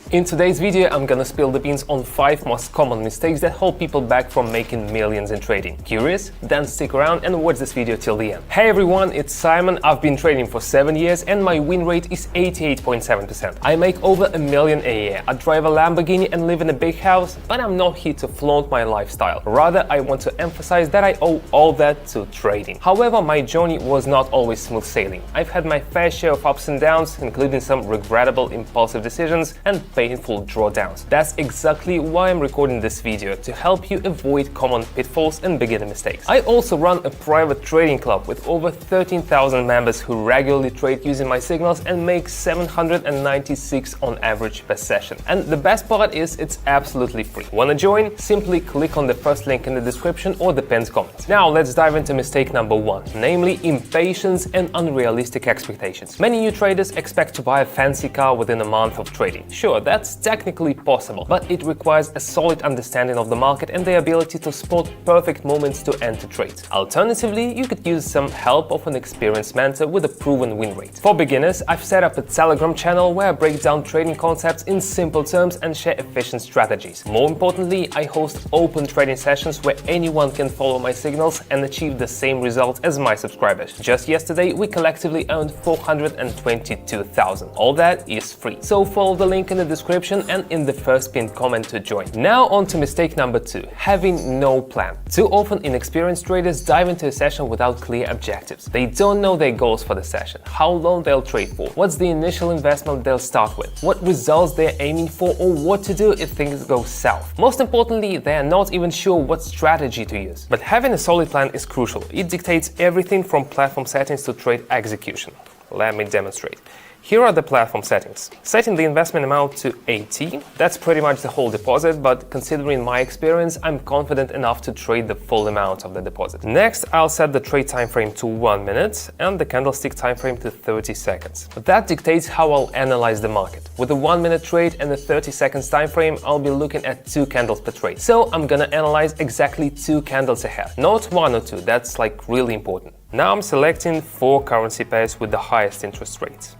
In today's video, I'm gonna spill the beans on 5 most common mistakes that hold people back from making millions in trading. Curious? Then stick around and watch this video till the end. Hey everyone, it's Simon. I've been trading for 7 years and my win rate is 88.7%. I make over $1 million a year. I drive a Lamborghini and live in a big house, but I'm not here to flaunt my lifestyle. Rather, I want to emphasize that I owe all that to trading. However, my journey was not always smooth sailing. I've had my fair share of ups and downs, including some regrettable impulsive decisions and painful drawdowns. That's exactly why I'm recording this video, to help you avoid common pitfalls and beginner mistakes. I also run a private trading club with over 13,000 members who regularly trade using my signals and make 796 on average per session. And the best part is it's absolutely free. Wanna join? Simply click on the first link in the description or the pinned comment. Now let's dive into mistake number 1, namely impatience and unrealistic expectations. Many new traders expect to buy a fancy car within a month of trading. Sure, that's technically possible, but it requires a solid understanding of the market and the ability to spot perfect moments to enter trades. Alternatively, you could use some help of an experienced mentor with a proven win rate. For beginners, I've set up a Telegram channel where I break down trading concepts in simple terms and share efficient strategies. More importantly, I host open trading sessions where anyone can follow my signals and achieve the same results as my subscribers. Just yesterday, we collectively earned 422,000. All that is free. So follow the link in the description and in the first pinned comment to join. Now on to mistake number 2, having no plan. Too often inexperienced traders dive into a session without clear objectives. They don't know their goals for the session, how long they'll trade for, what's the initial investment they'll start with, what results they're aiming for, or what to do if things go south. Most importantly, they are not even sure what strategy to use. But having a solid plan is crucial. It dictates everything from platform settings to trade execution. Let me demonstrate. Here are the platform settings. Setting the investment amount to 80, that's pretty much the whole deposit, but considering my experience, I'm confident enough to trade the full amount of the deposit. Next, I'll set the trade time frame to 1 minute and the candlestick time frame to 30 seconds. That dictates how I'll analyze the market. With a 1 minute trade and a 30 seconds time frame, I'll be looking at 2 candles per trade. So I'm gonna analyze exactly 2 candles ahead, not 1 or 2, that's like really important. Now I'm selecting 4 currency pairs with the highest interest rates.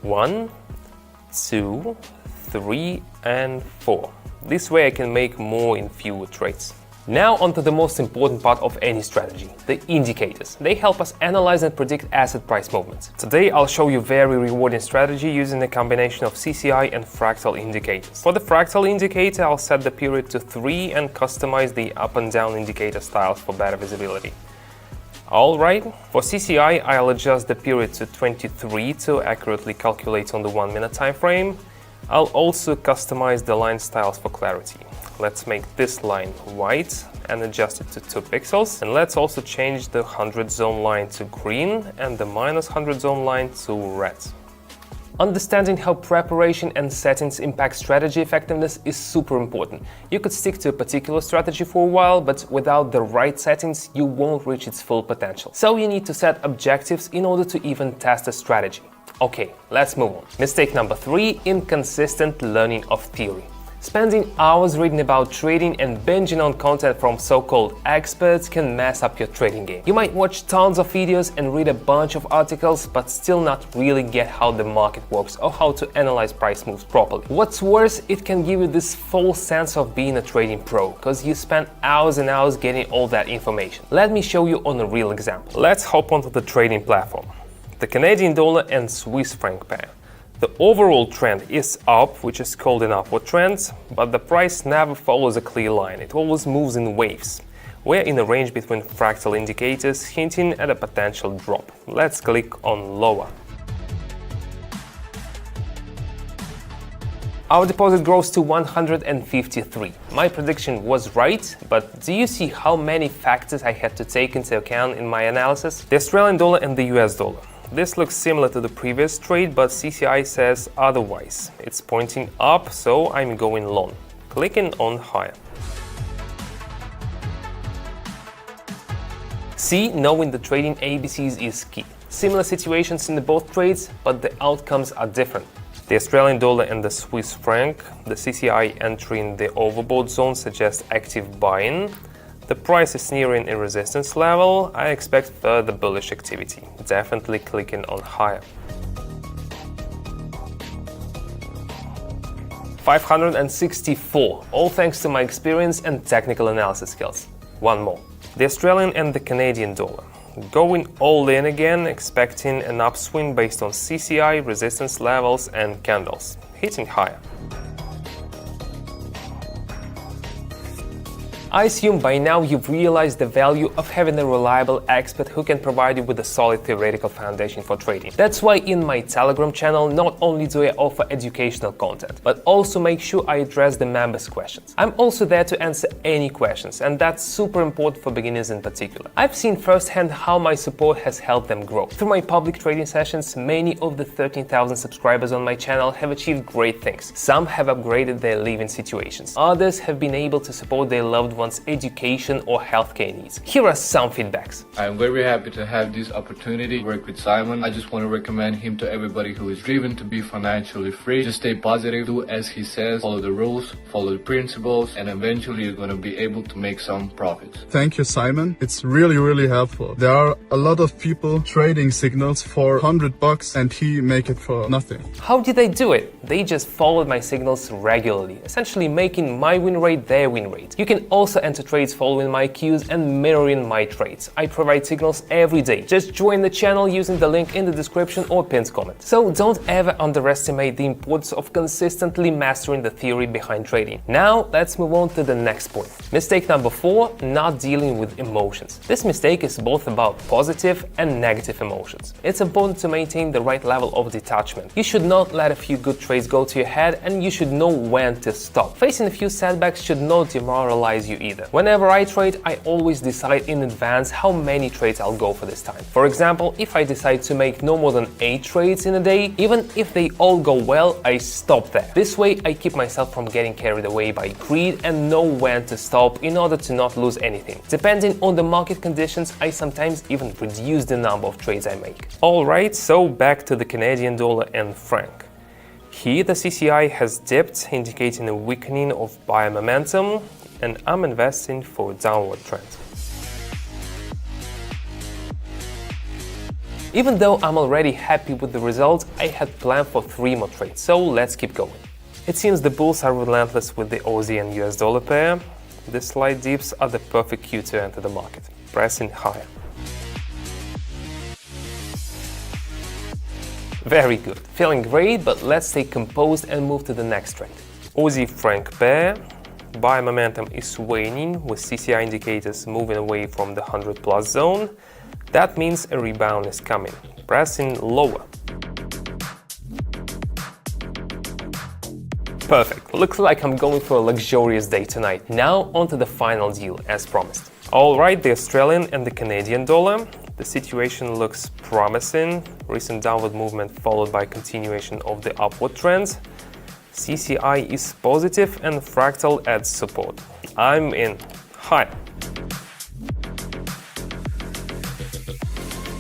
1, 2, 3, and 4. This way I can make more in fewer trades. Now onto the most important part of any strategy, the indicators. They help us analyze and predict asset price movements. Today I'll show you a very rewarding strategy using a combination of CCI and fractal indicators. For the fractal indicator, I'll set the period to 3 and customize the up and down indicator styles for better visibility. Alright, for CCI I'll adjust the period to 23 to accurately calculate on the 1 minute time frame. I'll also customize the line styles for clarity. Let's make this line white and adjust it to 2 pixels. And let's also change the 100 zone line to green and the -100 zone line to red. Understanding how preparation and settings impact strategy effectiveness is super important. You could stick to a particular strategy for a while, but without the right settings, you won't reach its full potential. So you need to set objectives in order to even test a strategy. Okay, let's move on. Mistake number 3, inconsistent learning of theory. Spending hours reading about trading and binging on content from so-called experts can mess up your trading game. You might watch tons of videos and read a bunch of articles, but still not really get how the market works or how to analyze price moves properly. What's worse, it can give you this false sense of being a trading pro, because you spend hours and hours getting all that information. Let me show you on a real example. Let's hop onto the trading platform. The Canadian dollar and Swiss franc pair. The overall trend is up, which is called an upward trend, but the price never follows a clear line. It always moves in waves. We're in a range between fractal indicators, hinting at a potential drop. Let's click on lower. Our deposit grows to 153. My prediction was right, but do you see how many factors I had to take into account in my analysis? The Australian dollar and the US dollar. This looks similar to the previous trade, but CCI says otherwise. It's pointing up, so I'm going long. Clicking on higher. See, knowing the trading ABCs is key. Similar situations in both trades, but the outcomes are different. The Australian dollar and the Swiss franc, the CCI entering the overbought zone suggests active buying. The price is nearing a resistance level. I expect further bullish activity. Definitely clicking on higher. 564, all thanks to my experience and technical analysis skills. One more. The Australian and the Canadian dollar. Going all in again, expecting an upswing based on CCI, resistance levels and candles, hitting higher. I assume by now you've realized the value of having a reliable expert who can provide you with a solid theoretical foundation for trading. That's why in my Telegram channel not only do I offer educational content, but also make sure I address the members' questions. I'm also there to answer any questions, and that's super important for beginners in particular. I've seen firsthand how my support has helped them grow. Through my public trading sessions, many of the 13,000 subscribers on my channel have achieved great things. Some have upgraded their living situations. Others have been able to support their loved ones' education or healthcare needs. Here are some feedbacks. I'm very happy to have this opportunity to work with Simon. I just want to recommend him to everybody who is driven to be financially free. Just stay positive, do as he says, follow the rules, follow the principles, and eventually you're going to be able to make some profits. Thank you, Simon. It's really helpful. There are a lot of people trading signals for $100 and he make it for nothing. How did they do it? They just followed my signals regularly, essentially making my win rate their win rate. You can also enter trades following my cues and mirroring my trades. I provide signals every day. Just join the channel using the link in the description or pinned comment. So don't ever underestimate the importance of consistently mastering the theory behind trading. Now let's move on to the next point. Mistake number 4, not dealing with emotions. This mistake is both about positive and negative emotions. It's important to maintain the right level of detachment. You should not let a few good trades go to your head, and you should know when to stop. Facing a few setbacks should not demoralize you either. Whenever I trade, I always decide in advance how many trades I'll go for this time. For example, if I decide to make no more than 8 trades in a day, even if they all go well, I stop there. This way I keep myself from getting carried away by greed and know when to stop in order to not lose anything. Depending on the market conditions, I sometimes even reduce the number of trades I make. Alright, so back to the Canadian dollar and franc. Here the CCI has dipped, indicating a weakening of buyer momentum, and I'm investing for a downward trend. Even though I'm already happy with the result, I had planned for 3 more trades, so let's keep going. It seems the bulls are relentless with the Aussie and US dollar pair. The slight dips are the perfect cue to enter the market, pressing higher. Very good, feeling great, but let's stay composed and move to the next trade. Aussie franc pair. Buyer momentum is waning, with CCI indicators moving away from the 100+ zone. That means a rebound is coming, pressing lower. Perfect, looks like I'm going for a luxurious day tonight. Now onto the final deal, as promised. Alright, the Australian and the Canadian dollar. The situation looks promising. Recent downward movement followed by continuation of the upward trends. CCI is positive and fractal adds support. I'm in. High.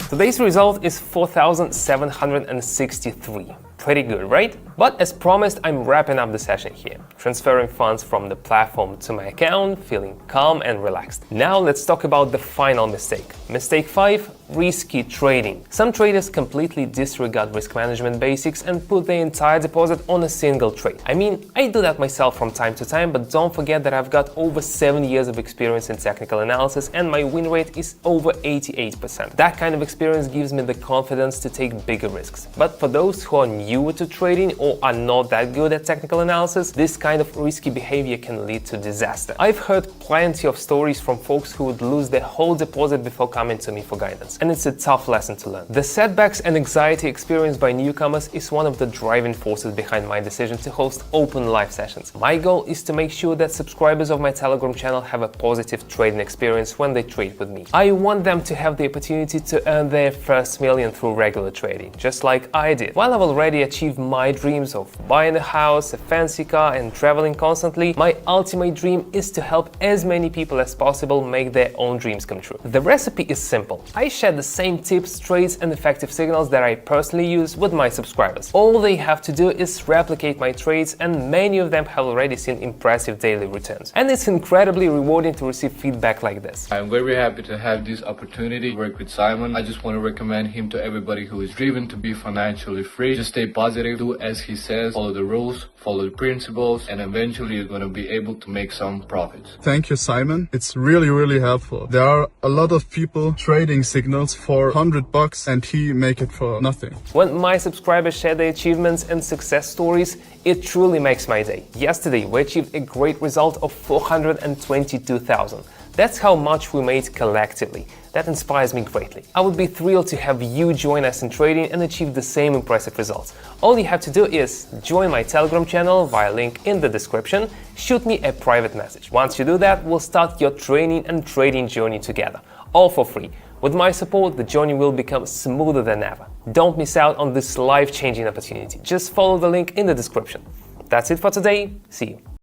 Today's result is 4,763. Pretty good, right? But as promised, I'm wrapping up the session here, transferring funds from the platform to my account, feeling calm and relaxed. Now let's talk about the final mistake. Mistake 5, risky trading. Some traders completely disregard risk management basics and put their entire deposit on a single trade. I mean, I do that myself from time to time, but don't forget that I've got over 7 years of experience in technical analysis and my win rate is over 88%. That kind of experience gives me the confidence to take bigger risks. But for those who are newer to trading or are not that good at technical analysis, this kind of risky behavior can lead to disaster. I've heard plenty of stories from folks who would lose their whole deposit before coming to me for guidance, and it's a tough lesson to learn. The setbacks and anxiety experienced by newcomers is one of the driving forces behind my decision to host open live sessions. My goal is to make sure that subscribers of my Telegram channel have a positive trading experience when they trade with me. I want them to have the opportunity to earn their first million through regular trading, just like I did. While I've already achieved my dreams of buying a house, a fancy car, and traveling constantly, my ultimate dream is to help as many people as possible make their own dreams come true. The recipe is simple. I share the same tips, trades, and effective signals that I personally use with my subscribers. All they have to do is replicate my trades, and many of them have already seen impressive daily returns. And it's incredibly rewarding to receive feedback like this. I'm very happy to have this opportunity to work with Simon. I just want to recommend him to everybody who is driven to be financially free. Just stay positive, do as he says, follow the rules, follow the principles, and eventually you're going to be able to make some profits. Thank you, Simon. It's really helpful. There are a lot of people trading signals for $100 and he make it for nothing. When my subscribers share their achievements and success stories, it truly makes my day. Yesterday, we achieved a great result of 422,000. That's how much we made collectively. That inspires me greatly. I would be thrilled to have you join us in trading and achieve the same impressive results. All you have to do is join my Telegram channel via link in the description, shoot me a private message. Once you do that, we'll start your training and trading journey together, all for free. With my support, the journey will become smoother than ever. Don't miss out on this life-changing opportunity. Just follow the link in the description. That's it for today. See you.